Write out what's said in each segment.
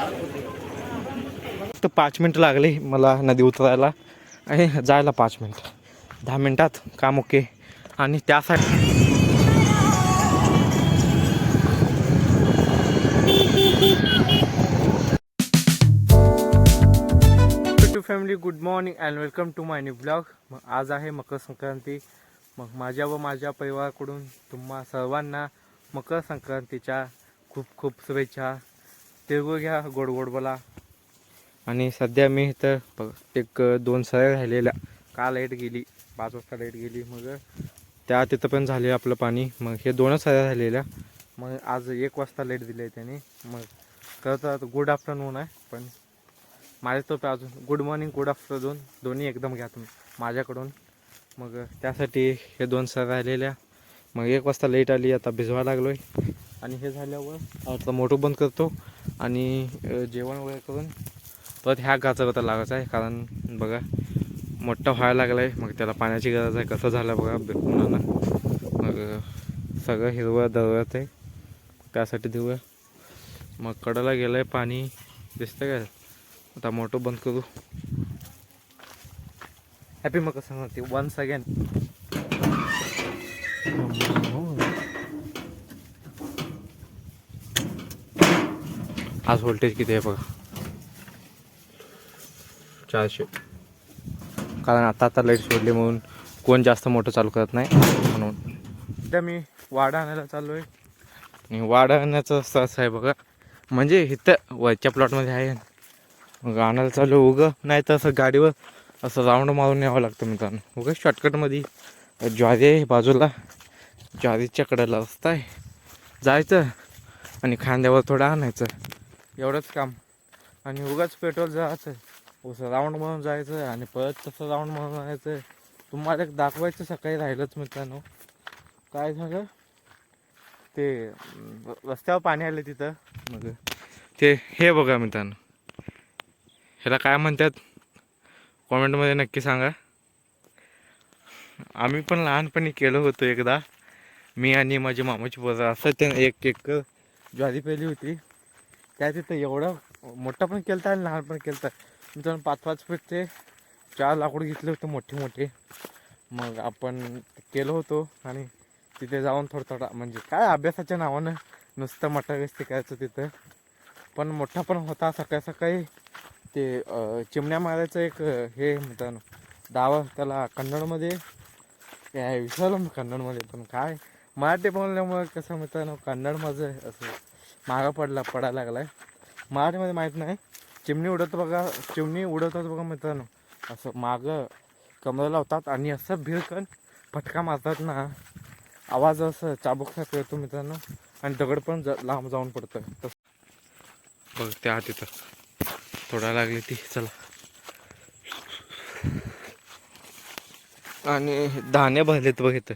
फक्त 5 मिनटं लागले मला नदी उतरायला आणि जायला 5 मिनटं. 10 मिनटात काम ओके. आणि त्यासाठी family good morning and welcome to my new blog. मग आज आहे मकर संक्रांती. मग माझ्या व माझ्या परिवाराकडून तुम्हा सर्वांना मकर संक्रांतीच्या खूप खूप शुभेच्छा. तिळगुळ घ्या, गोड गोड बोला. आणि सध्या मी इथं एक 2 सऱ्या राहिलेल्या. का लाईट गेली 5 वाजता लाईट गेली. मग त्या तिथं पण झाले आपलं पाणी. मग हे 2च सऱ्या राहिलेल्या. मग आज 1 वाजता लाईट दिली आहे त्याने. मग खरं गुड आफ्टरनून आहे, पण माझ्या तो अजून गुड मॉर्निंग गुड आफ्टरनून दोन्ही एकदम घ्या तुम्ही माझ्याकडून. मग त्यासाठी हे 2 सऱ्या राहिलेल्या. मग 1 वाजता लाईट आली, आता भिजवायला लागलो आहे. आणि हे झाल्यावर आता मोटर बंद करतो आणि जेवण वगैरे करून परत ह्या गाचावता लागायचं आहे. कारण बघा मोठा व्हायला लागला आहे. मग त्याला पाण्याची गरज आहे. कसं झालं बघा उन्हानं. मग सगळं हिरवं दरवत आहे, त्यासाठी देऊया. मग कडेला गेलं आहे पाणी, दिसतं काय. आता मोटर बंद करू. Happy Makar Sankranti once again. आज व्होल्टेज किती आहे बघा, 400. कारण आता लाईट सोडली म्हणून कोण जास्त मोटर चालू करत नाही. म्हणून सध्या मी वाडा आणायला चाललो आहे. आणि वाडा आणण्याचं असं आहे बघा, म्हणजे इथं वरच्या प्लॉटमध्ये आहे. मग आणायला चालू उगं, नाही तर असं गाडीवर असं राऊंड मारून यावं लागतं मित्रांनो. उगं शॉर्टकटमध्ये ज्वारी आहे बाजूला, ज्वारीच्या कडेला रस्ता आहे, जायचं आणि खांद्यावर थोडं आणायचं, एवढंच काम. आणि उगाच पेट्रोल जायचं, असं राऊंड म्हणून जायचं आणि परत तसं राऊंड म्हणून आणायचं. तुम्हाला एक दाखवायचं सकाळी राहिलंच मित्रांनो. काय झालं ते, रस्त्यावर पाणी आलं तिथं. मग ते हे बघा मित्रांनो, ह्याला काय म्हणतात कॉमेंटमध्ये नक्की सांगा. आम्ही पण लहानपणी केलं होतं एकदा, मी आणि माझी मामाची पोरं. असं ते एक ज्वारी पेली होती, त्या तिथं एवढं मोठं पण केलं आणि लहान पण केलं. मित्रांनो 5-5 फूटचे 4 लाकूड घेतले होते मोठे मोठे. मग आपण केलं होतो आणि तिथे जाऊन थोडा म्हणजे काय अभ्यासाच्या नावानं नुसतं मटागस्ती करायचं तिथं. पण मोठा पण होता. सकाळी सकाळी ते चिमण्या मारायचं एक हे मित्रांनो डाव, त्याला कन्नडमध्ये विसरलो मी कन्नडमध्ये. पण काय मराठी बोलल्यामुळे कसं मित्रांनो कन्नड माझं असं मागं पडायला लागला आहे. मराठीमध्ये माहीत नाही. चिमणी उडत बघा, चिमणी उडवतात बघा मित्रांनो, असं मागं कमरेला लावतात आणि असं भिरकन फटका मारतात ना, आवाज असं चाबूकसारखं येतो मित्रांनो. आणि दगड पण लांब जाऊन पडतं. बघ त्या तिथं थोडा लागली ती. चला. आणि धान्य भरलेत बघ इथं,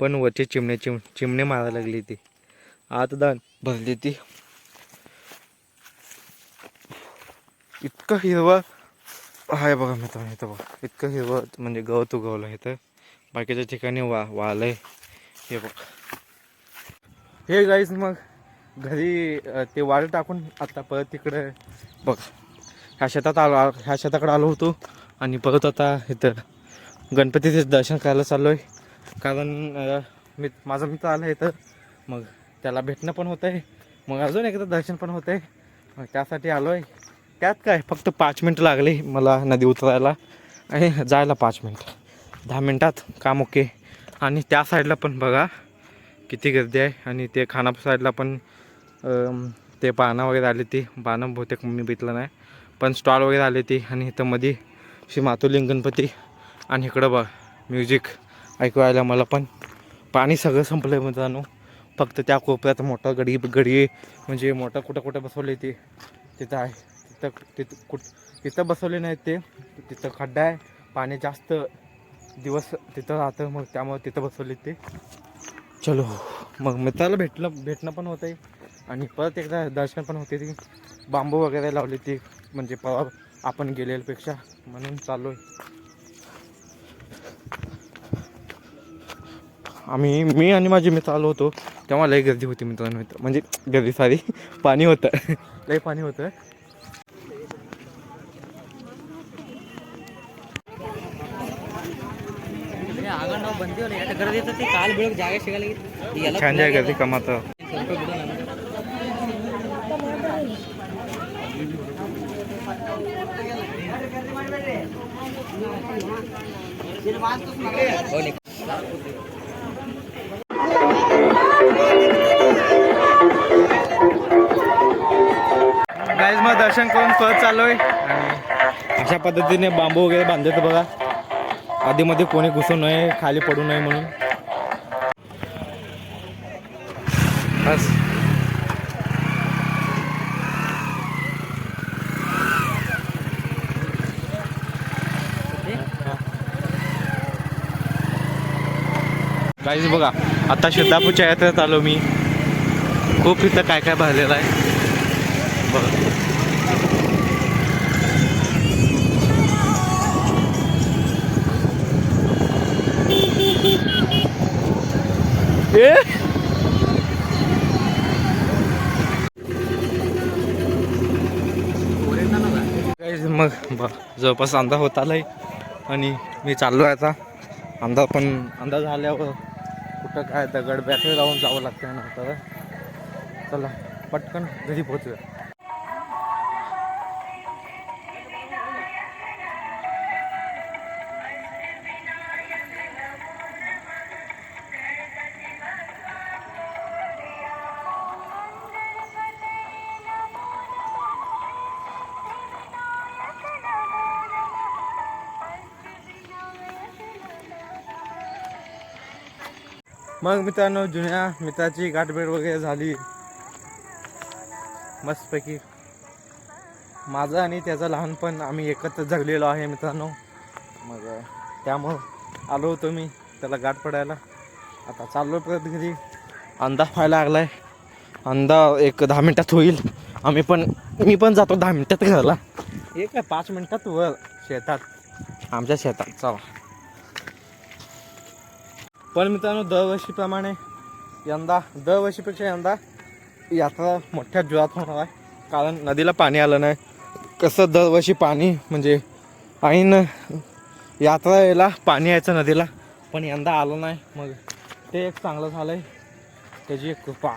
पण वरचे चिमणे मारायला लागली ती. आत दान भरली ती. इतकं हिरवं आहे बघा मित्रांनो इथं बघा. इतकं हिरवं म्हणजे गवत उगवलं इथं. बाकीच्या ठिकाणी वाळलंय हे बघ. हे गाईज मग घरी ते वाळू टाकून आता परत तिकडे बघ ह्या शेताकडे आलो होतो. आणि परत आता इथं गणपतीचे दर्शन करायला चाललो आहे. कारण माझा मित्र आला आहे इथं, मग त्याला भेटणं पण होतं आहे, मग अजून एकदा दर्शन पण होतं आहे. मग त्यासाठी आलो आहे. त्यात काय फक्त 5 मिनटं लागले मला नदी उतरायला आणि जायला 5 मिनटं. 10 मिनटात काम ओके. आणि त्या साईडला पण बघा किती गर्दी आहे. आणि ते खानापूर साईडला पण ते पानं वगैरे आली ती. पानं बहुतेक मी बितलं नाही, पण स्टॉल वगैरे आली ती. आणि इथं मध्ये श्री मातुलिंग गणपती. आणि इकडं बघ म्युझिक ऐकू आयला मला. पण पाणी सगळं संपलं आहे मित्रांनो. फक्त त्या कोपऱ्यात मोठा गडी म्हणजे मोठा कुठं बसवले ते तिथं आहे. तिथं बसवले नाहीत ते, तिथं खड्डा आहे, पाणी जास्त दिवस तिथं राहतं. मग त्यामुळे तिथं बसवले ते. चलो मग मित्राला भेटणं पण होतं आहे. आणि परत एकदा दर्शन पण होते. ती बांबू वगैरे लावली ती, म्हणजे पवा आपण गेलेल्यापेक्षा, म्हणून चाललो आहे. मी आणि माझे मित्र आलो होतो. तेव्हा लई गर्दी होती मित्रांनो इथं, म्हणजे गर्दी सारी पाणी होतं लई पाणी होतं. छान जाय गर्दी कमात. गाईज मग दर्शन करून परत चाललोय आणि अशा पद्धतीने बांबू वगैरे बांधत बघा, आधीमध्ये कोणी घुसू नये, खाली पडू नये म्हणून. बस गाईज बघा, आता शिरदापूरच्या यात्रेत आलो मी. खूप इथं काय काय भरलेलं आहे बघा. मग जवळपास अंदाज होत आलाय आणि मी चाललो आहे आता. अंदाज झाल्यावर कुठं काय दगड बॅटरी लावून जावं लागतं ना. तर चला पटकन घरी पोहोचूया. मग मित्रांनो, जुन्या मित्राची गाठभेट वगैरे झाली मस्तपैकी. माझं आणि त्याचं लहानपण आम्ही एकत्र जगलेलो आहे मित्रांनो. मग त्यामुळं आलो होतो मी त्याला गाठ पडायला. आता चाललो परत घरी. अंदाज व्हायला लागलाय, अंदाज एक 10 मिनटात होईल. मी पण जातो 10 मिनटात घराला. हे काय 5 मिनटात वर शेतात, आमच्या शेतात. चला. पण मित्रांनो, दरवर्षीप्रमाणे दरवर्षीपेक्षा यंदा यात्रा मोठ्या जोरात होणार आहे. कारण नदीला पाणी आलं नाही. कसं दरवर्षी पाणी म्हणजे ऐन यात्रा यायला पाणी यायचं नदीला, पण यंदा आलं नाही. मग ते एक चांगलं झालं आहे, त्याची एक कृपा.